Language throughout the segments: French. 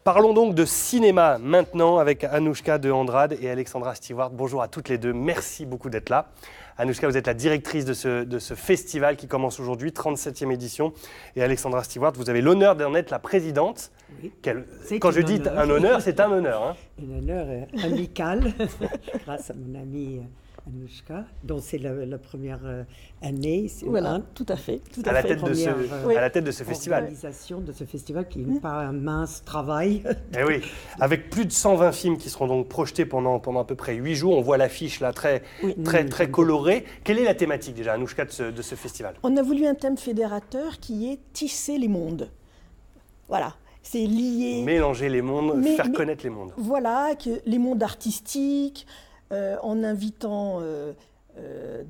Parlons donc de cinéma maintenant avec Anouchka de Andrade et Alexandra Stewart. Bonjour à toutes les deux, merci beaucoup d'être là. Anouchka, vous êtes la directrice de ce festival qui commence aujourd'hui, 37e édition. Et Alexandra Stewart, vous avez l'honneur d'en être la présidente. Oui, Quand je dis un honneur, c'est un honneur. Hein. Un honneur amical, grâce à mon amie Anouchka, dont c'est la première année. Voilà, tout à fait. À la tête de ce festival. L'organisation de ce festival qui n'est pas un mince travail. Eh oui, avec plus de 120 films qui seront donc projetés pendant à peu près 8 jours. On voit l'affiche là très colorée. Quelle est la thématique déjà, Anouchka, de ce festival? On a voulu un thème fédérateur qui est tisser les mondes. Voilà. C'est lié. Mélanger les mondes, faire connaître les mondes. Voilà, que les mondes artistiques, en invitant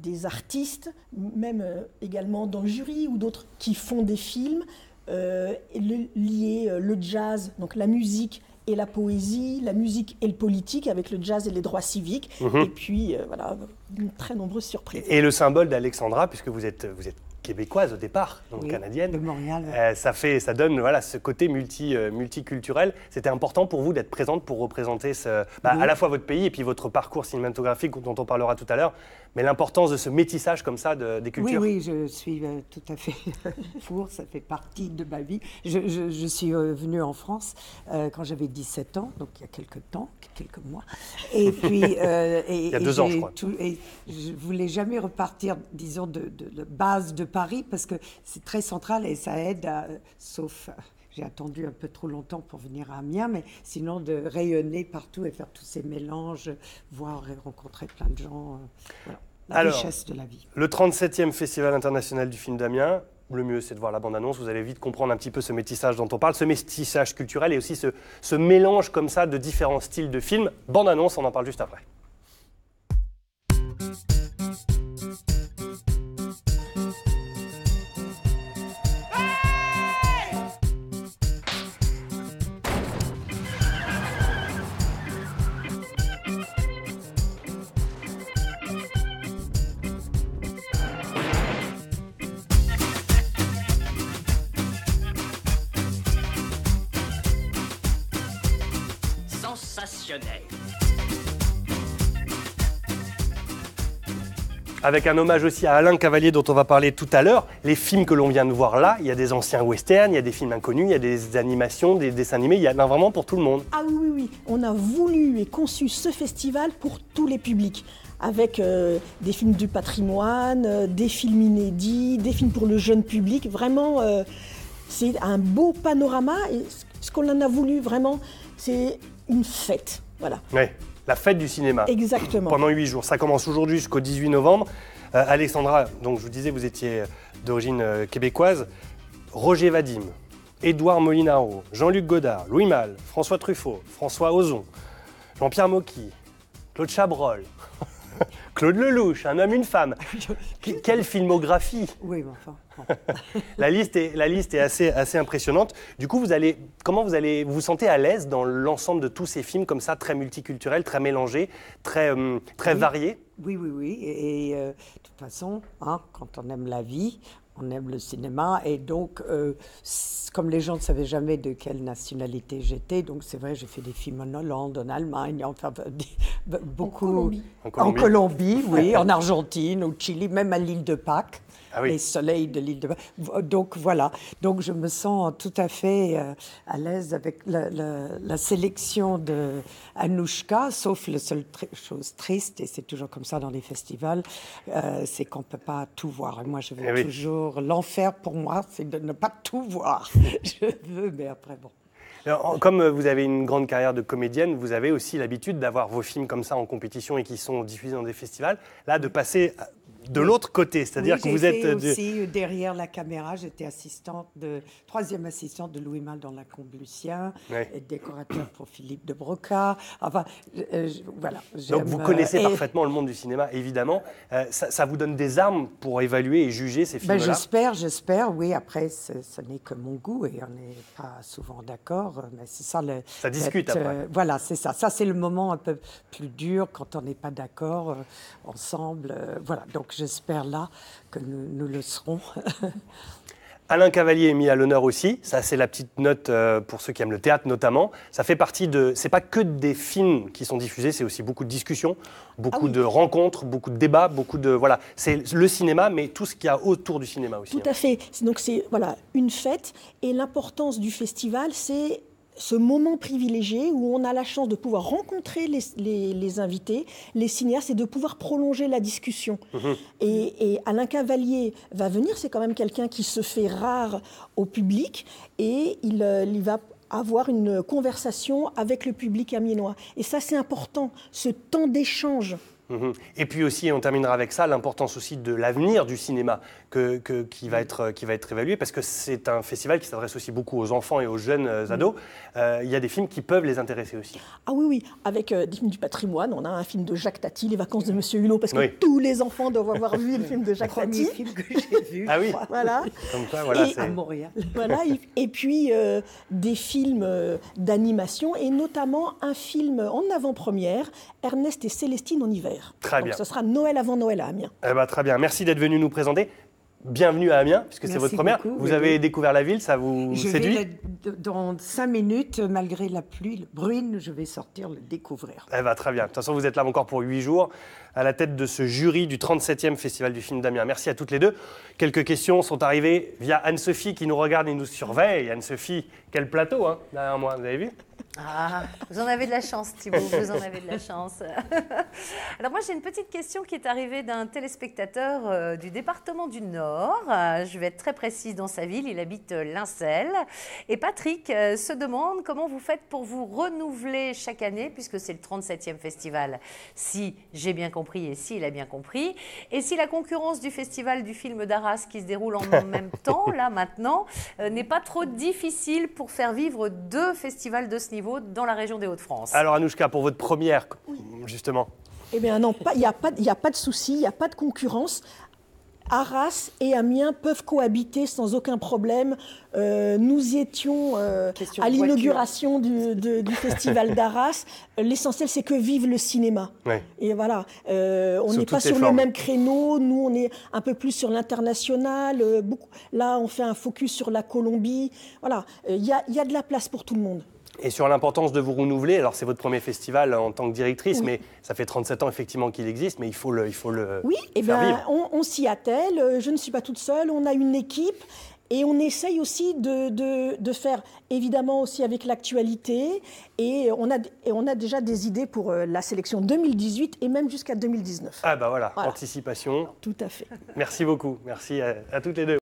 des artistes, même également dans le jury ou d'autres qui font des films, lier le jazz, donc la musique et la poésie, la musique et le politique avec le jazz et les droits civiques. Et puis, voilà, une très nombreuse surprise. Et le symbole d'Alexandra, puisque vous êtes québécoise au départ, donc canadienne. De Montréal. Ça donne ce côté multiculturel. C'était important pour vous d'être présente pour représenter à la fois votre pays et puis votre parcours cinématographique dont on parlera tout à l'heure, mais l'importance de ce métissage comme ça des cultures. Oui, je suis tout à fait pour, ça fait partie de ma vie. Je suis venue en France quand j'avais 17 ans, donc il y a quelques mois. Et puis, il y a 2 ans, je crois. Et je voulais jamais repartir, disons, de base de Paris, parce que c'est très central et ça aide, sauf, j'ai attendu un peu trop longtemps pour venir à Amiens, mais sinon de rayonner partout et faire tous ces mélanges, voir et rencontrer plein de gens, voilà, richesse de la vie. Le 37e Festival international du film d'Amiens, le mieux c'est de voir la bande-annonce, vous allez vite comprendre un petit peu ce métissage dont on parle, ce métissage culturel et aussi ce mélange comme ça de différents styles de films. Bande-annonce, on en parle juste après. Avec un hommage aussi à Alain Cavalier dont on va parler tout à l'heure. Les films que l'on vient de voir là, il y a des anciens westerns, il y a des films inconnus, il y a des animations, des dessins animés, il y en a vraiment pour tout le monde. Ah oui. On a voulu et conçu ce festival pour tous les publics, avec des films du patrimoine, des films inédits, des films pour le jeune public. Vraiment, c'est un beau panorama. Et ce qu'on en a voulu vraiment, c'est une fête. Voilà. Oui. La fête du cinéma. Exactement. Pendant 8 jours. Ça commence aujourd'hui jusqu'au 18 novembre. Alexandra, donc je vous disais, vous étiez d'origine québécoise. Roger Vadim, Édouard Molinaro, Jean-Luc Godard, Louis Malle, François Truffaut, François Ozon, Jean-Pierre Mocky, Claude Chabrol, Claude Lelouch, Un homme, une femme. Quelle filmographie! Oui, mais enfin... La liste est assez impressionnante. Du coup, comment vous vous sentez à l'aise dans l'ensemble de tous ces films comme ça, très multiculturels, très mélangés, très variés? Oui. Et de toute façon, quand on aime la vie, on aime le cinéma. Et donc, comme les gens ne savaient jamais de quelle nationalité j'étais, donc c'est vrai, j'ai fait des films en Hollande, en Allemagne, enfin beaucoup. En Colombie, oui, en Argentine, au Chili, même à l'île de Pâques. Ah oui. Les soleils de l'île de Pâques. Donc voilà, donc je me sens tout à fait à l'aise avec la sélection de Anouchka, sauf la seule chose triste, et c'est toujours comme ça dans les festivals, c'est qu'on ne peut pas tout voir. Et moi, je veux toujours... L'enfer, pour moi, c'est de ne pas tout voir. Je veux, mais après, bon. Alors, comme vous avez une grande carrière de comédienne, vous avez aussi l'habitude d'avoir vos films comme ça en compétition et qui sont diffusés dans des festivals, là, de passer... de l'autre côté, c'est-à-dire que vous êtes... aussi derrière la caméra, j'étais troisième assistante de Louis Malle dans La Combe-Lucien, et décorateur pour Philippe de Broca. Enfin, voilà. Donc vous connaissez parfaitement le monde du cinéma, évidemment. Ça vous donne des armes pour évaluer et juger ces films-là? J'espère, oui. Après, ce n'est que mon goût et on n'est pas souvent d'accord, mais c'est ça... Ça discute après. Voilà, c'est ça. Ça, c'est le moment un peu plus dur quand on n'est pas d'accord ensemble. Voilà, donc j'espère là que nous le serons. Alain Cavalier est mis à l'honneur aussi, ça c'est la petite note pour ceux qui aiment le théâtre notamment. Ça fait partie de, c'est pas que des films qui sont diffusés, c'est aussi beaucoup de discussions, beaucoup de rencontres, beaucoup de débats, beaucoup de, voilà, c'est le cinéma mais tout ce qu'il y a autour du cinéma aussi. Tout à fait, donc c'est voilà, une fête et l'importance du festival c'est ce moment privilégié où on a la chance de pouvoir rencontrer les invités, les cinéastes et de pouvoir prolonger la discussion. Et Alain Cavalier va venir, c'est quand même quelqu'un qui se fait rare au public et il va avoir une conversation avec le public amiénois. Et ça, c'est important, ce temps d'échange. Et puis aussi, on terminera avec ça, l'importance aussi de l'avenir du cinéma qui va être évalué, parce que c'est un festival qui s'adresse aussi beaucoup aux enfants et aux jeunes ados. Il y a des films qui peuvent les intéresser aussi. Ah oui, avec des films du patrimoine, on a un film de Jacques Tati, Les vacances de Monsieur Hulot, parce que tous les enfants doivent avoir vu le film de Jacques Tati. Le film que j'ai vu. Ah oui. Voilà. Comme quoi, voilà, à Montréal. Voilà, et puis des films d'animation, et notamment un film en avant-première, Ernest et Célestine en hiver. Très Donc, bien. ce sera Noël avant Noël à Amiens. Eh ben, très bien, merci d'être venu nous présenter. Bienvenue à Amiens, puisque c'est votre première. Beaucoup, vous avez découvert la ville, ça vous séduit? Dans 5 minutes, malgré la pluie, le bruine, je vais sortir le découvrir. Eh ben, très bien. De toute façon, vous êtes là encore pour 8 jours, à la tête de ce jury du 37e Festival du film d'Amiens. Merci à toutes les deux. Quelques questions sont arrivées via Anne-Sophie qui nous regarde et nous surveille. Anne-Sophie, quel plateau derrière moi, vous avez vu? Ah, vous en avez de la chance, Thibaut, vous en avez de la chance. Alors moi, j'ai une petite question qui est arrivée d'un téléspectateur du département du Nord. Je vais être très précise dans sa ville, il habite Lincel. Et Patrick se demande comment vous faites pour vous renouveler chaque année, puisque c'est le 37e festival, si j'ai bien compris et s'il a bien compris. Et si la concurrence du festival du film d'Arras qui se déroule en même temps, là maintenant, n'est pas trop difficile pour faire vivre 2 festivals de ce niveau dans la région des Hauts-de-France. Alors Anouchka, pour votre première, justement. Eh bien non, il n'y a pas de souci, il n'y a pas de concurrence. Arras et Amiens peuvent cohabiter sans aucun problème. Nous y étions à l'inauguration du festival d'Arras. L'essentiel, c'est que vive le cinéma. Ouais. Et voilà, on n'est pas sur le même créneau. Nous, on est un peu plus sur l'international. Là, on fait un focus sur la Colombie. Voilà, il y a de la place pour tout le monde. Et sur l'importance de vous renouveler, alors c'est votre premier festival en tant que directrice, mais ça fait 37 ans effectivement qu'il existe, mais il faut le faire vivre. On s'y attelle, je ne suis pas toute seule, on a une équipe et on essaye aussi de faire, évidemment aussi avec l'actualité, et on a déjà des idées pour la sélection 2018 et même jusqu'à 2019. Ah bah voilà, anticipation. Tout à fait. Merci beaucoup, merci à toutes les deux.